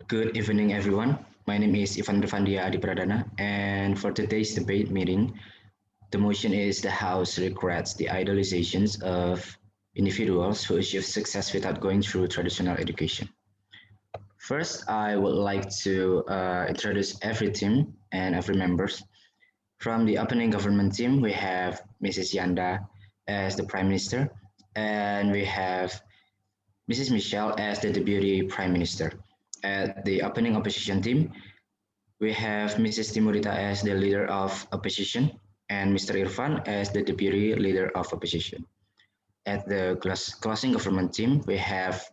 Good evening, everyone. My name is Ivan Revandia Adipradana, and for today's debate meeting, the motion is the House regrets the idolizations of individuals who achieve success without going through traditional education. First, I would like to introduce every team and every members. From the opening government team, we have Mrs. Yanda as the Prime Minister, and we have Mrs. Michelle as the Deputy Prime Minister. At the opening opposition team, we have Mrs. Timurita as the leader of opposition and Mr. Irfan as the deputy leader of opposition. At the closing government team, we have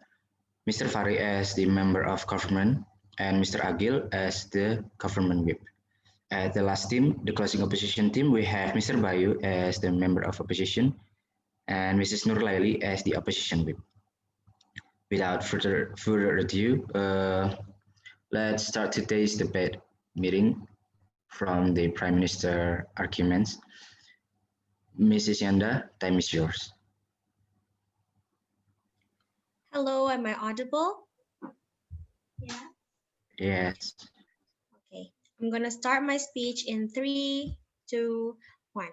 Mr. Fari as the member of government and Mr. Agil as the government whip. At the last team, the closing opposition team, we have Mr. Bayu as the member of opposition and Mrs. Nurlaili as the opposition whip. Without further ado, let's start today's debate meeting from the Prime Minister arguments. Mrs. Yanda, time is yours. Hello, am I audible? Yes. Okay, I'm gonna start my speech in 3, 2, 1.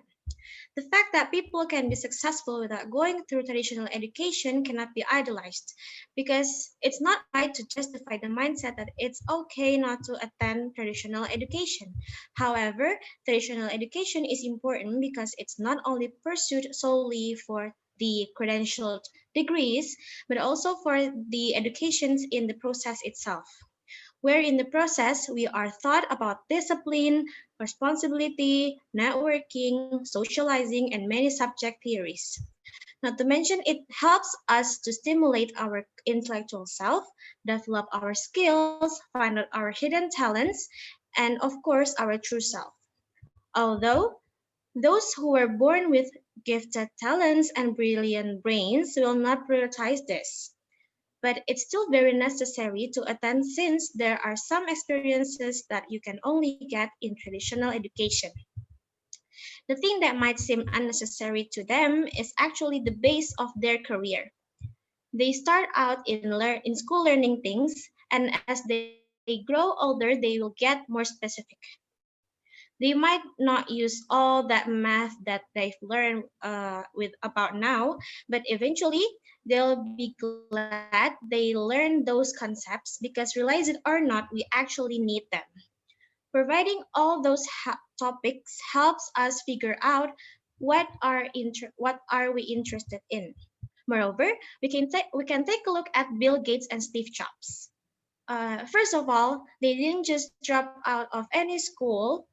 The fact that people can be successful without going through traditional education cannot be idolized because it's not right to justify the mindset that it's okay not to attend traditional education. However, traditional education is important because it's not only pursued solely for the credentialed degrees, but also for the educations in the process itself where in the process we are taught about discipline, responsibility, networking, socializing, and many subject theories. Not to mention, it helps us to stimulate our intellectual self, develop our skills, find out our hidden talents, and of course, our true self. Although those who were born with gifted talents and brilliant brains will not prioritize this but it's still very necessary to attend since there are some experiences that you can only get in traditional education. The thing that might seem unnecessary to them is actually the base of their career. They start out in school learning things, and as they grow older, they will get more specific. They might not use all that math that they've learned about now, but eventually they'll be glad they learned those concepts because realize it or not, we actually need them. Providing all those topics helps us figure out what are we interested in. Moreover, we can take a look at Bill Gates and Steve Jobs. First of all, they didn't just drop out of any school,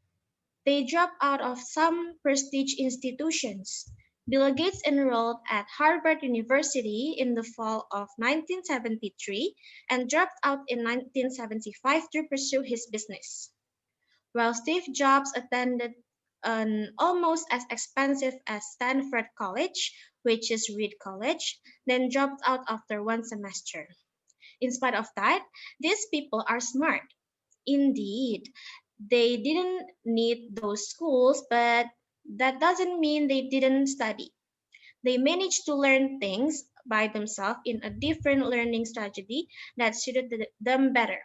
they dropped out of some prestige institutions. Bill Gates enrolled at Harvard University in the fall of 1973 and dropped out in 1975 to pursue his business, while Steve Jobs attended an almost as expensive as Stanford College, which is Reed College, then dropped out after one semester. In spite of that, these people are smart. Indeed, they didn't need those schools, but that doesn't mean they didn't study. They managed to learn things by themselves in a different learning strategy that suited them better.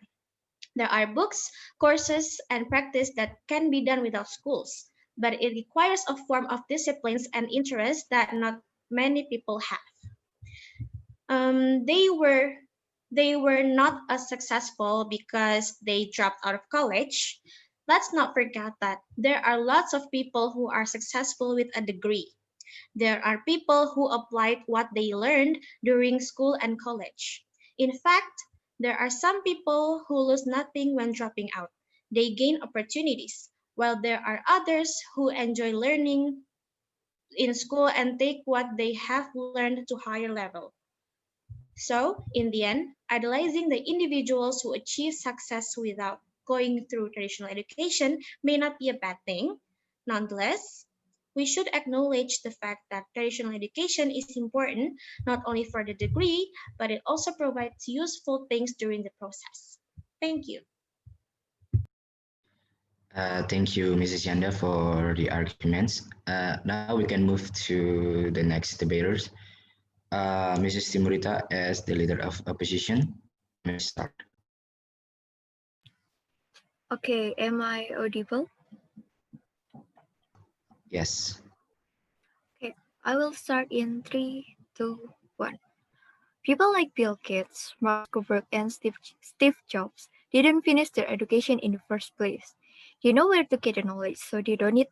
There are books, courses, and practice that can be done without schools, but it requires a form of disciplines and interests that not many people have. They were not as successful because they dropped out of college. Let's not forget that there are lots of people who are successful with a degree. There are people who applied what they learned during school and college. In fact, there are some people who lose nothing when dropping out. They gain opportunities, while there are others who enjoy learning in school and take what they have learned to higher level. So, in the end, idolizing the individuals who achieve success without going through traditional education may not be a bad thing. Nonetheless, we should acknowledge the fact that traditional education is important not only for the degree, but it also provides useful things during the process. Thank you. Thank you, Mrs. Yanda, for the arguments. Now we can move to the next debaters. Mrs. Timurita as the leader of opposition. You may start. Okay, am I audible? Yes. Okay, I will start in 3, 2, 1. People like Bill Gates, Mark Zuckerberg, and Steve Jobs didn't finish their education in the first place. They know where to get the knowledge, so they don't need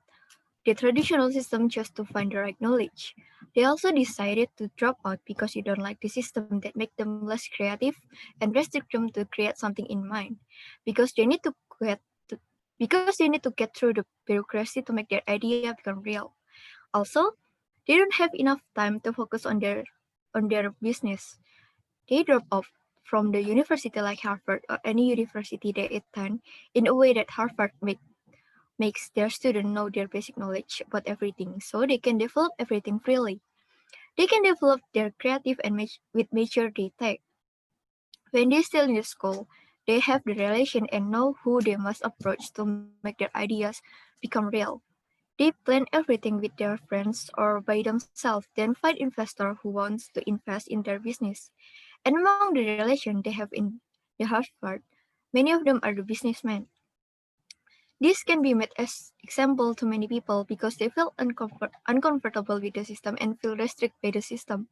the traditional system just to find the right knowledge. They also decided to drop out because they don't like the system that make them less creative and restrict them to create something in mind. Because they need to get to, because they need to get through the bureaucracy to make their idea become real. Also, they don't have enough time to focus on their business. They drop off from the university like Harvard or any university they attend in a way that Harvard makes their students know their basic knowledge about everything so they can develop everything freely. They can develop their creative and with major they take. When they're still in the school, they have the relation and know who they must approach to make their ideas become real. They plan everything with their friends or by themselves, then find investor who wants to invest in their business. And among the relation they have in the Harvard, many of them are the businessmen. This can be made as example to many people because they feel uncomfortable with the system and feel restricted by the system.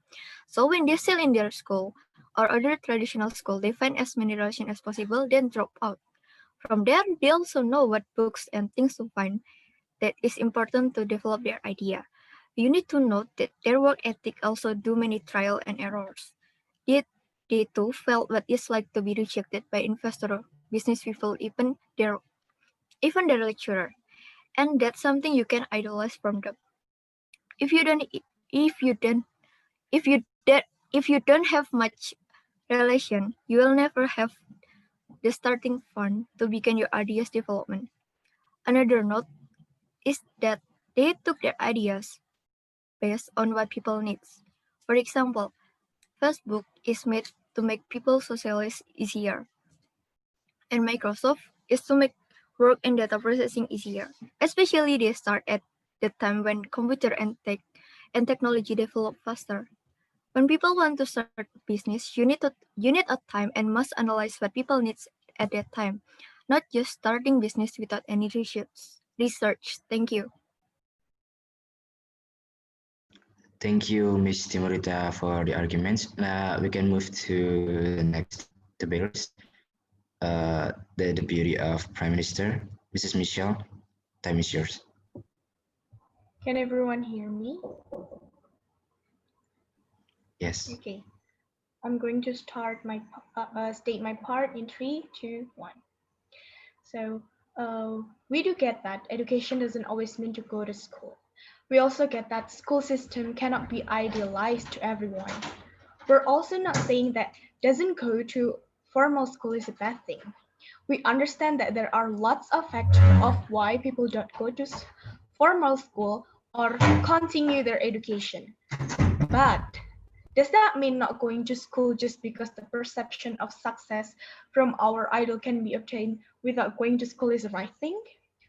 So when they're still in their school or other traditional school, they find as many relations as possible, then drop out. From there, they also know what books and things to find that is important to develop their idea. You need to note that their work ethic also do many trial and errors. Yet they too felt what it's like to be rejected by investor, business people, even their lecturer. And that's something you can idolize from them. If you don't if you don't if you don't have much relation, you will never have the starting fund to begin your ideas development. Another note is that they took their ideas based on what people needs. For example, Facebook is made to make people socialize easier, and Microsoft is to make work and data processing easier. Especially they start at the time when computer and technology develop faster. When people want to start business, you need a time and must analyze what people needs at that time, not just starting business without any research. Research. Thank you. Thank you, Ms. Timorita, for the arguments. We can move to the next debaters. The Deputy of Prime Minister, Mrs. Michelle. Time is yours. Can everyone hear me? Yes. Okay, I'm going to state my part in 3, 2, 1. So we do get that education doesn't always mean to go to school. We also get that school system cannot be idealized to everyone. We're also not saying that doesn't go to formal school is a bad thing. We understand that there are lots of factors of why people don't go to formal school or continue their education. But does that mean not going to school just because the perception of success from our idol can be obtained without going to school is the right thing?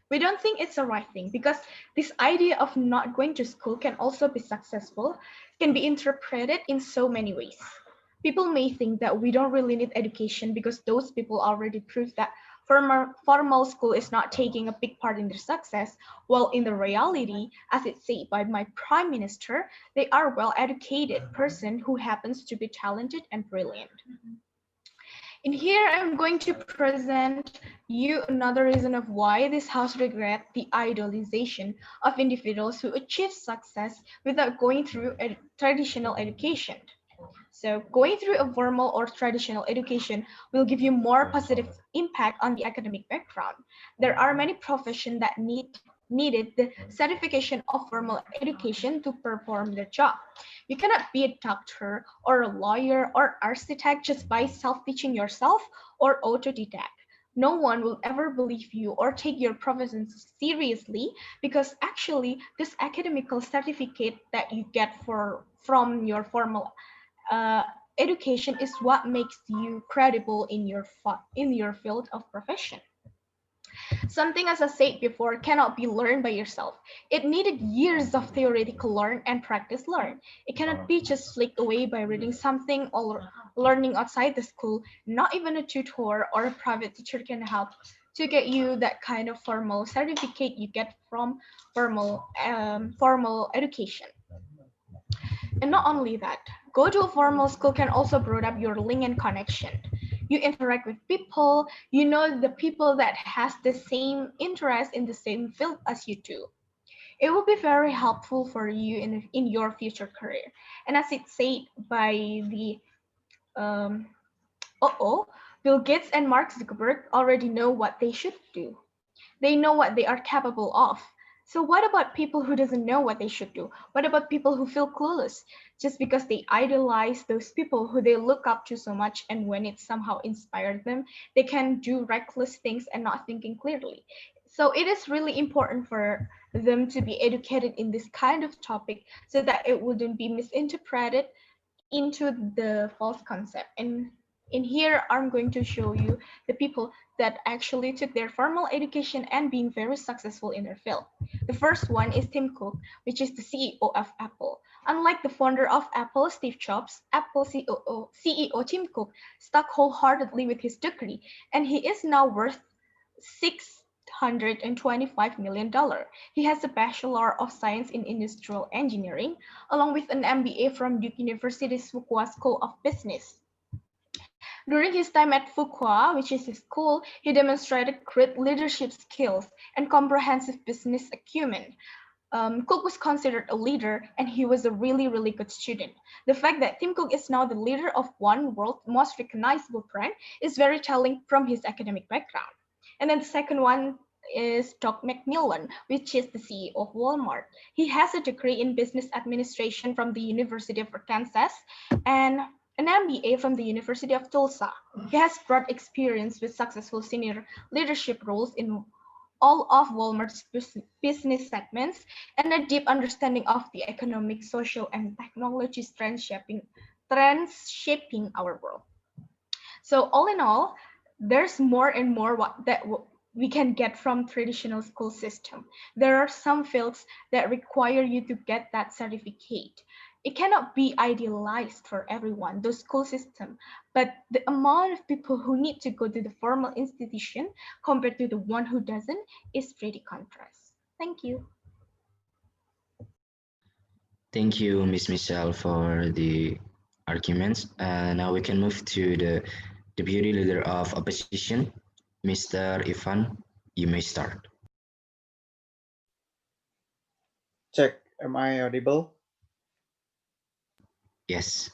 We don't think it's the right thing because this idea of not going to school can also be successful, can be interpreted in so many ways. People may think that we don't really need education because those people already proved that formal school is not taking a big part in their success, while in the reality, as it's said by my prime minister, they are well-educated person who happens to be talented and brilliant. In here, I'm going to present you another reason of why this house regrets the idolization of individuals who achieve success without going through a traditional education. So going through a formal or traditional education will give you more positive impact on the academic background. There are many professions that needed the certification of formal education to perform their job. You cannot be a doctor or a lawyer or architect just by self-teaching yourself or autodidact. No one will ever believe you or take your profession seriously because actually this academical certificate that you get from your formal uh, education is what makes you credible in your field of profession. Something, as I said before, cannot be learned by yourself. It needed years of theoretical learn and practice learn. It cannot be just slicked away by reading something or learning outside the school. Not even a tutor or a private teacher can help to get you that kind of formal certificate you get from formal education. And not only that, go to a formal school can also broaden up your link and connection. You interact with people, you know the people that has the same interest in the same field as you do. It will be very helpful for you in your future career. And as it's said by the um, Bill Gates and Mark Zuckerberg already know what they should do. They know what they are capable of. So what about people who doesn't know what they should do? What about people who feel clueless just because they idolize those people who they look up to so much, and when it somehow inspired them, they can do reckless things and not thinking clearly. So it is really important for them to be educated in this kind of topic so that it wouldn't be misinterpreted into the false concept. And in here, I'm going to show you the people that actually took their formal education and being very successful in their field. The first one is Tim Cook, which is the CEO of Apple. Unlike the founder of Apple, Steve Jobs, Apple CEO Tim Cook stuck wholeheartedly with his degree, and he is now worth $625 million. He has a Bachelor of Science in Industrial Engineering, along with an MBA from Duke University's Fuqua School of Business. During his time at Fuqua, which is his school, he demonstrated great leadership skills and comprehensive business acumen. Cook was considered a leader, and he was a really, really good student. The fact that Tim Cook is now the leader of one world's most recognizable brand is very telling from his academic background. And then the second one is Doug McMillon, which is the CEO of Walmart. He has a degree in business administration from the University of Arkansas and an MBA from the University of Tulsa. He has broad experience with successful senior leadership roles in all of Walmart's business segments and a deep understanding of the economic, social, and technology trends shaping our world. So all in all, there's more and more that we can get from traditional school system. There are some fields that require you to get that certificate. It cannot be idealized for everyone, the school system, but the amount of people who need to go to the formal institution compared to the one who doesn't is pretty contrast. Thank you. Thank you, Miss Michelle, for the arguments. Now we can move to the Deputy Leader of Opposition, Mr. Ivan. You may start. Check, am I audible? Yes.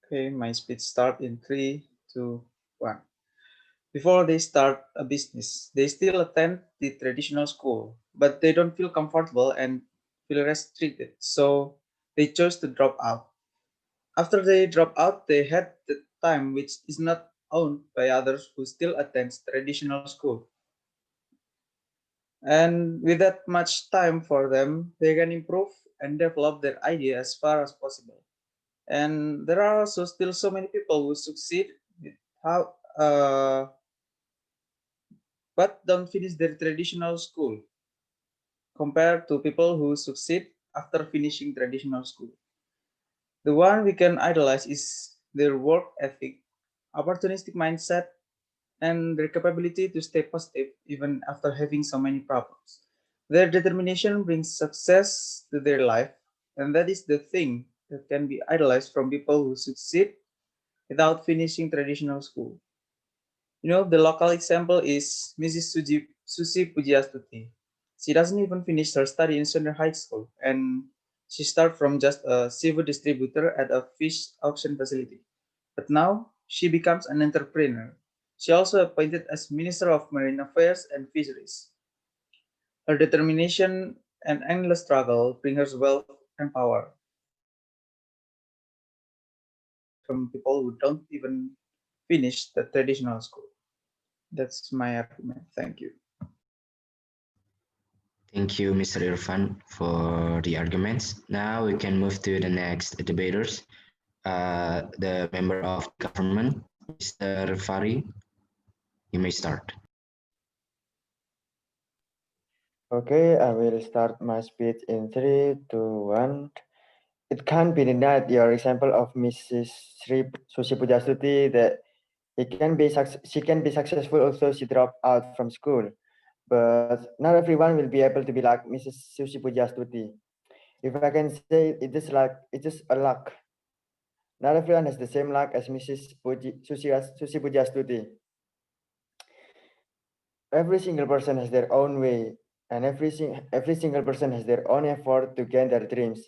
Okay, my speech start in 3, 2, 1. Before they start a business, they still attend the traditional school, but they don't feel comfortable and feel restricted, so they chose to drop out. After they drop out, they had the time which is not owned by others who still attend traditional school. And with that much time for them, they can improve and develop their idea as far as possible. And there are also still so many people who succeed with how but don't finish their traditional school compared to people who succeed after finishing traditional school. The one we can idolize is their work ethic, opportunistic mindset, and their capability to stay positive even after having so many problems. Their determination brings success to their life, and that is the thing that can be idolized from people who succeed without finishing traditional school. You know, the local example is Mrs. Susi Pujiastuti. She doesn't even finish her study in senior high school, and she started from just a seafood distributor at a fish auction facility. But now she becomes an entrepreneur. She also appointed as Minister of Marine Affairs and Fisheries. Her determination and endless struggle bring her wealth and power from people who don't even finish the traditional school. That's my argument. Thank you. Thank you, Mr. Irfan, for the arguments. Now we can move to the next debaters, the member of government, Mr. Fari. You may start. Okay, I will start my speech in 3, 2, 1. It can't be denied your example of Mrs. Susi Pujastuti that She can be successful also she drop out from school. But not everyone will be able to be like Mrs. Susi Pujastuti. If I can say, it is a luck. Not everyone has the same luck as Susi Pujastuti. Every single person has their own way, and every single person has their own effort to gain their dreams.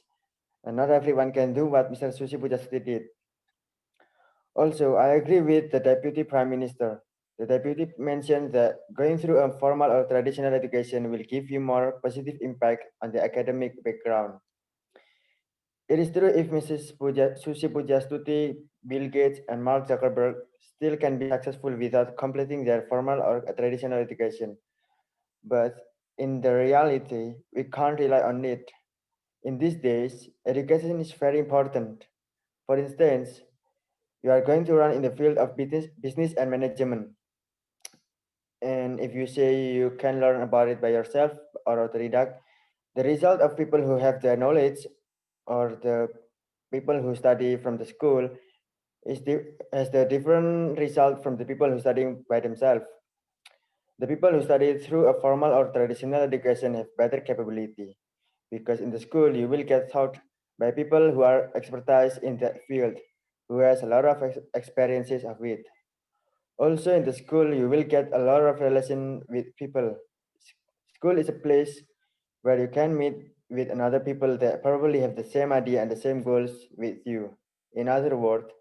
And not everyone can do what Mr. Susi Pujastuti did. Also, I agree with the Deputy Prime Minister. The Deputy mentioned that going through a formal or traditional education will give you more positive impact on the academic background. It is true if Susi Pujastuti, Bill Gates, and Mark Zuckerberg still can be successful without completing their formal or traditional education. But in the reality, we can't rely on it. In these days, education is very important. For instance, you are going to run in the field of business and management. And if you say you can learn about it by yourself or autodidact, the result of people who have the knowledge or the people who study from the school has the different result from the people who study by themselves. The people who study through a formal or traditional education have better capability because in the school you will get taught by people who are expertise in that field, who has a lot of experiences of it. Also in the school, you will get a lot of relation with people. School is a place where you can meet with another people that probably have the same idea and the same goals with you. In other words,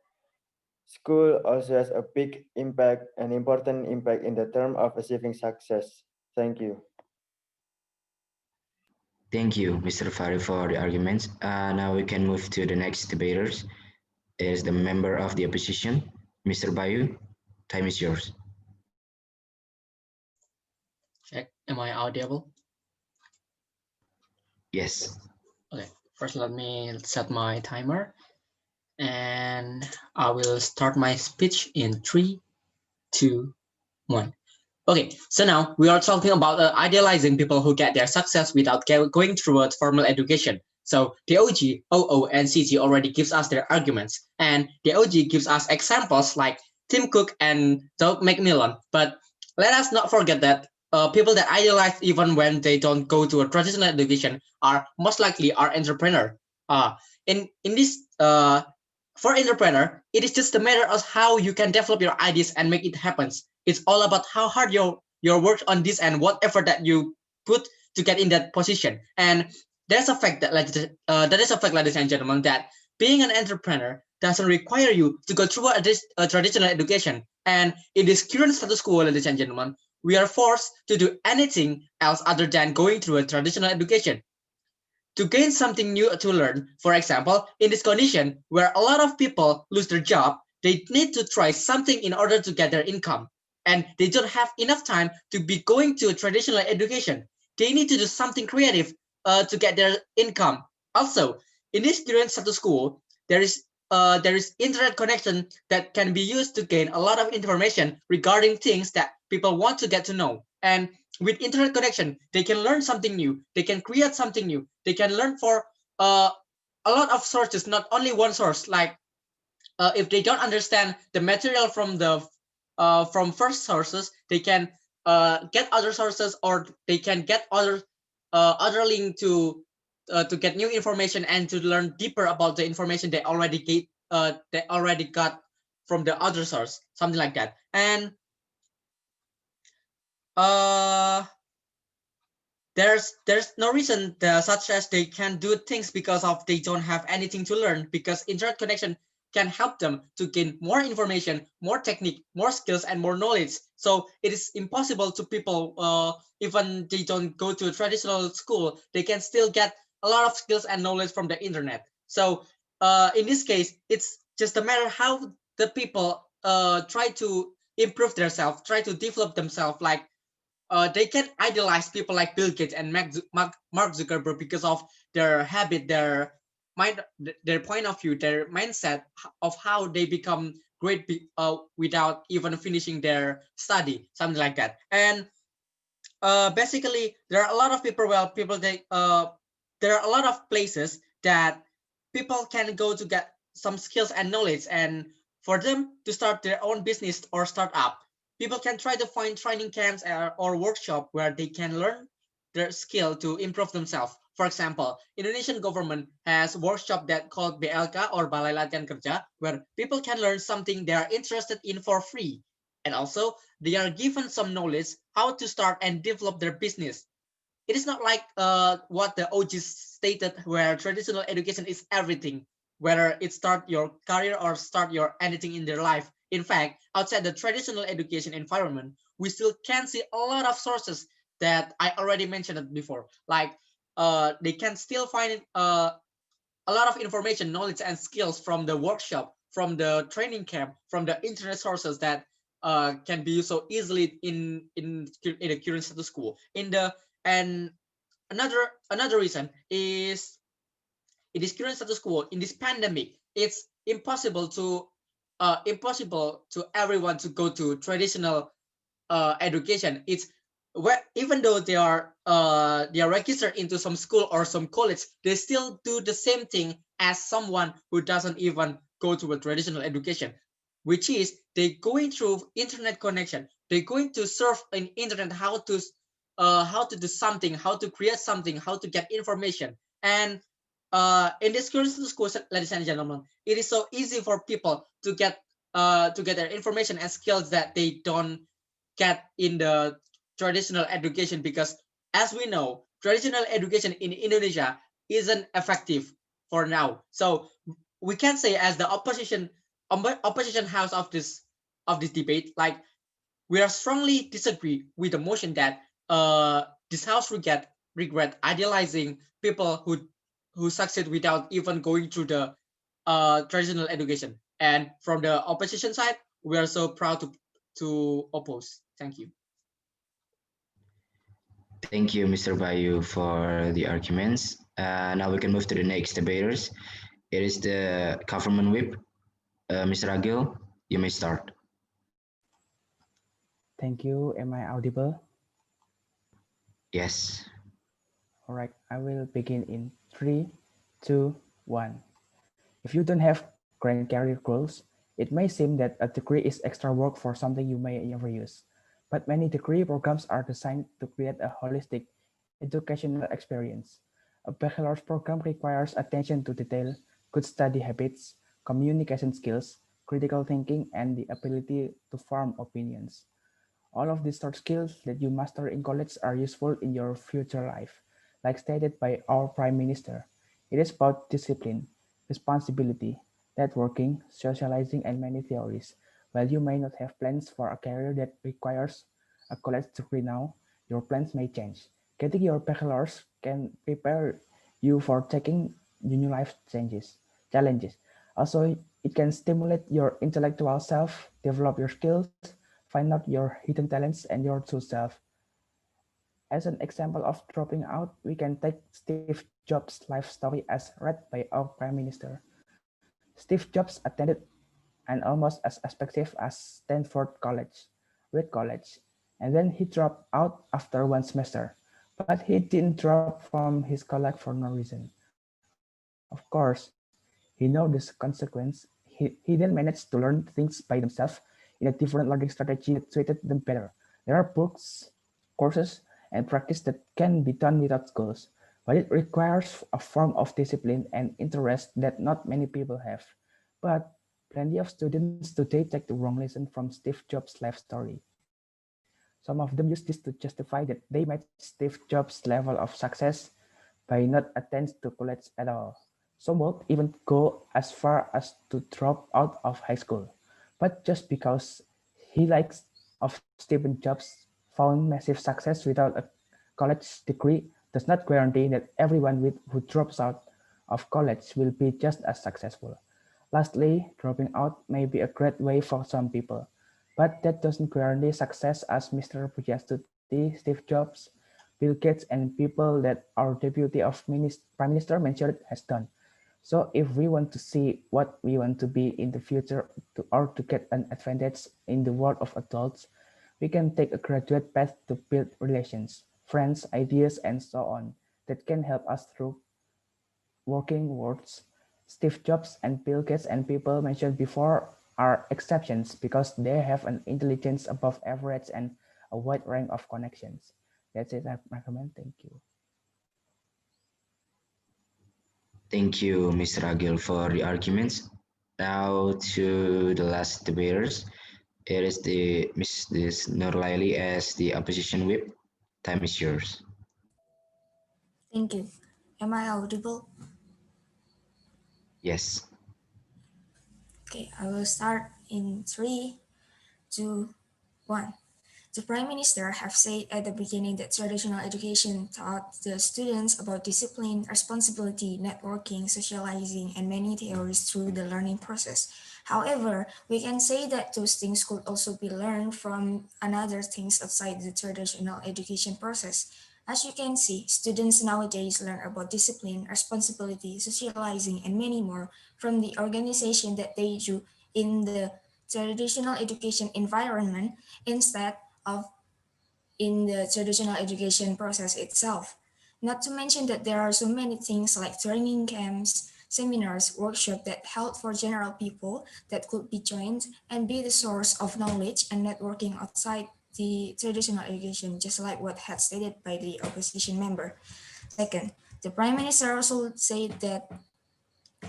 school also has a big impact, an important impact in the term of achieving success. Thank you. Thank you, Mr. Fari, for the arguments. Now we can move to the next debaters. Is the member of the opposition, Mr. Bayu. Time is yours. Check. Am I audible? Yes. Okay. First, let me set my timer, and I will start my speech in 3, 2, 1. Okay, so now we are talking about idealizing people who get their success without going through a formal education. So the OG, OO, and CG already gives us their arguments, and the OG gives us examples like Tim Cook and Doug McMillan. But let us not forget that people that idealize even when they don't go to a traditional education are most likely are entrepreneur. In this for entrepreneur, it is just a matter of how you can develop your ideas and make it happen. It's all about how hard your work on this and what effort that you put to get in that position. And there's a fact that that is a fact, ladies and gentlemen, that being an entrepreneur doesn't require you to go through a traditional education. And in this current status quo, ladies and gentlemen, we are forced to do anything else other than going through a traditional education to gain something new to learn. For example, in this condition where a lot of people lose their job, they need to try something in order to get their income. And they don't have enough time to be going to a traditional education. They need to do something creative to get their income. Also, in this current status quo, there is internet connection that can be used to gain a lot of information regarding things that people want to get to know. And with internet connection, they can learn something new. They can create something new. They can learn for a lot of sources, not only one source. Like if they don't understand the material from first sources, they can get other sources, or they can get other link to get new information and to learn deeper about the information they already got from the other source, something like that. And there's no reason such as they can do things because of they don't have anything to learn, because internet connection can help them to gain more information, more technique, more skills, and more knowledge. So it is impossible to people, even they don't go to a traditional school, they can still get a lot of skills and knowledge from the internet. So in this case, it's just a matter how the people try to improve themselves, try to develop themselves. Like they can idolize people like Bill Gates and Mark Zuckerberg because of their habit, their mind, their point of view, their mindset of how they become great without even finishing their study, something like that. And basically, there are a lot of people. Well, there are a lot of places that people can go to get some skills and knowledge. And For them to start their own business or startup, people can try to find training camps or workshop where they can learn their skill to improve themselves. For example, Indonesian government has workshop that called BLK or Balai Latihan Kerja, where people can learn something they are interested in for free. And also, they are given some knowledge how to start and develop their business. It is not like what the OG stated, where traditional education is everything, whether it start your career or start your anything in their life. In fact, outside the traditional education environment, we still can see a lot of sources that I already mentioned it before. Like they can still find a lot of information, knowledge, and skills from the workshop, from the training camp, from the internet sources that can be used so easily in the current status quo. In the and another reason is in this current status quo, in this pandemic, it's impossible to everyone to go to traditional education. It's where even though they are registered into some school or some college, they still do the same thing as someone who doesn't even go to a traditional education, which is they going through internet connection. They're going to surf in internet how to do something, how to create something, how to get information. And in this current school, ladies and gentlemen, it is so easy for people to get their information and skills that they don't get in the traditional education, because as we know, traditional education in Indonesia isn't effective for now. So we can say, as the opposition house of this debate, like, we are strongly disagree with the motion that this house regret idealizing people who succeed without even going through the traditional education. And from the opposition side, we are so proud to oppose. Thank you. Thank you, Mr. Bayu, for the arguments. Now we can move to the next debaters. It is the government whip. Mr. Agil, you may start. Thank you. Am I audible? Yes. All right, I will begin in 3, 2, 1. If you don't have grand career goals, it may seem that a degree is extra work for something you may never use. But many degree programs are designed to create a holistic educational experience. A bachelor's program requires attention to detail, good study habits, communication skills, critical thinking, and the ability to form opinions. All of these soft skills that you master in college are useful in your future life. Like stated by our Prime Minister, it is about discipline, responsibility, networking, socializing, and many theories. While you may not have plans for a career that requires a college degree now, your plans may change. Getting your bachelor's can prepare you for taking new life challenges. Also, it can stimulate your intellectual self, develop your skills, find out your hidden talents and your true self. As an example of dropping out, we can take Steve Jobs' life story as read by our Prime Minister. Steve Jobs attended an almost as expensive as Stanford College, Reed College, and then he dropped out after one semester. But he didn't drop from his college for no reason. Of course, he knew this consequence. He then managed to learn things by themselves in a different learning strategy that suited them better. There are books, courses, and practice that can be done without schools, but it requires a form of discipline and interest that not many people have. But plenty of students today take the wrong lesson from Steve Jobs' life story. Some of them use this to justify that they match Steve Jobs' level of success by not attending to college at all. Some would even go as far as to drop out of high school. But just because he likes of Steve Jobs found massive success without a college degree does not guarantee that everyone who drops out of college will be just as successful. Lastly, dropping out may be a great way for some people, but that doesn't guarantee success, as Mr. Pujastuti, Steve Jobs, Bill Gates, and people that our Deputy of Prime Minister mentioned has done. So if we want to see what we want to be in the future or to get an advantage in the world of adults, we can take a graduate path to build relations, friends, ideas, and so on that can help us through working worlds. Steve Jobs and Bill Gates and people mentioned before are exceptions because they have an intelligence above average and a wide range of connections. That's it, I recommend. Thank you. Thank you, Mr. Agil, for the arguments. Now to the last debaters. It is the Mrs. Nurlaili as the opposition whip. Time is yours. Thank you. Am I audible? Yes. Okay, I will start in 3, 2, 1. The Prime Minister have said at the beginning that traditional education taught the students about discipline, responsibility, networking, socializing, and many theories through the learning process. However, we can say that those things could also be learned from another things outside the traditional education process. As you can see, students nowadays learn about discipline, responsibility, socializing, and many more from the organization that they do in the traditional education environment instead of in the traditional education process itself. Not to mention that there are so many things like training camps, seminars, workshops that help for general people that could be joined and be the source of knowledge and networking outside the traditional education, just like what had stated by the opposition member. Second, the Prime Minister also said that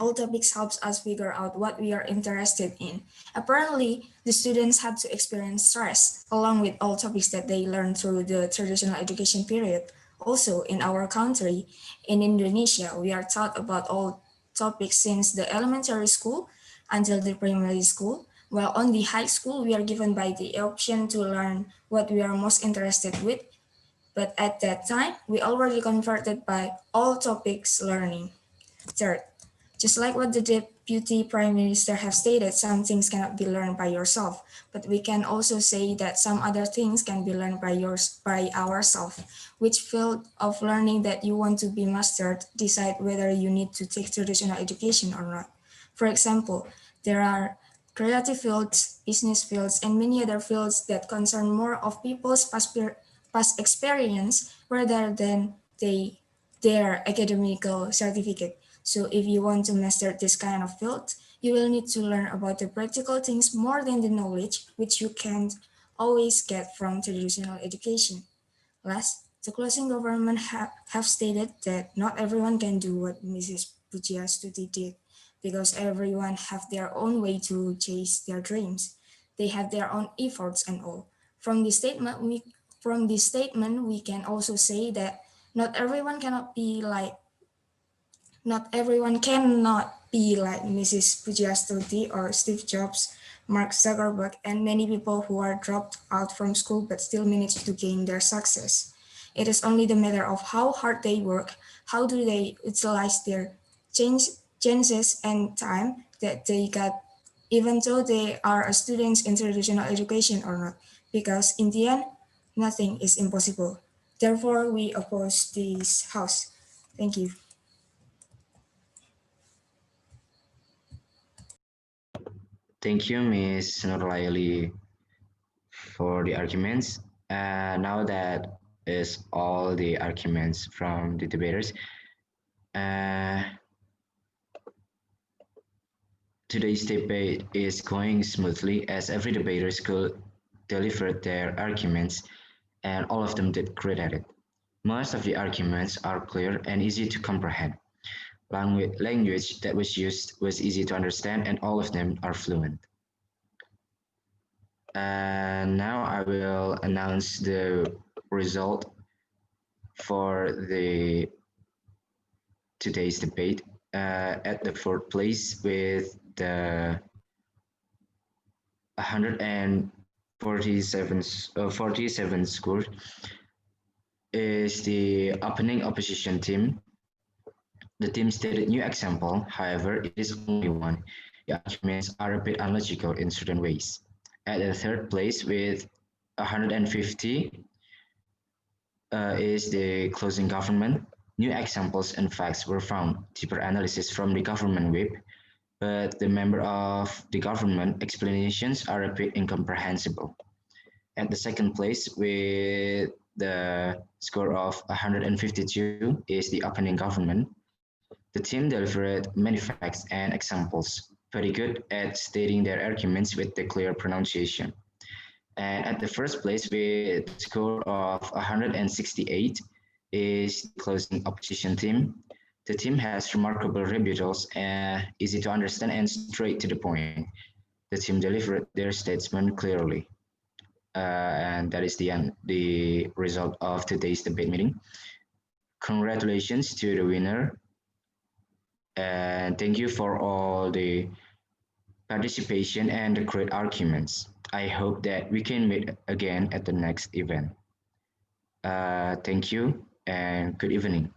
all topics helps us figure out what we are interested in. Apparently, the students had to experience stress along with all topics that they learned through the traditional education period. Also, in our country, in Indonesia, we are taught about all topics since the elementary school until the primary school, while on the high school, we are given by the option to learn what we are most interested with. But at that time, we already converted by all topics learning. Third, just like what the Deputy Prime Minister have stated, some things cannot be learned by yourself, but we can also say that some other things can be learned by ourselves. Which field of learning that you want to be mastered, decide whether you need to take traditional education or not. For example, there are creative fields, business fields, and many other fields that concern more of people's past experience rather than their academical certificate. So if you want to master this kind of field, you will need to learn about the practical things more than the knowledge, which you can't always get from traditional education. Last, the closing government have stated that not everyone can do what Mrs. Pujiastuti did, because everyone have their own way to chase their dreams. They have their own efforts and all. From this statement, we can also say that not everyone cannot be like not everyone cannot be like Mrs. Pujiastuti or Steve Jobs, Mark Zuckerberg, and many people who are dropped out from school but still manage to gain their success. It is only the matter of how hard they work, how do they utilize their chances and time that they got, even though they are students in traditional education or not, because in the end, nothing is impossible. Therefore, we oppose this house. Thank you. Thank you, Ms. Nurlaili, for the arguments. Now that is all the arguments from the debaters. Today's debate is going smoothly as every debater could deliver their arguments and all of them did great at it. Most of the arguments are clear and easy to comprehend. Language that was used was easy to understand and all of them are fluent. And now I will announce the result for today's debate. At the fourth place with the 147 score is the opening opposition team. The team stated new example, however, it is only one. The arguments are a bit illogical in certain ways. At the third place with 150 is the closing government. New examples and facts were found, deeper analysis from the government whip, but the member of the government explanations are a bit incomprehensible. At the second place with the score of 152 is the opening government. The team delivered many facts and examples, very good at stating their arguments with the clear pronunciation. And at the first place, with a score of 168, is the closing opposition team. The team has remarkable rebuttals, easy to understand and straight to the point. The team delivered their statement clearly. And that is the result of today's debate meeting. Congratulations to the winner, and thank you for all the participation and the great arguments. I hope that we can meet again at the next event. Thank you and good evening.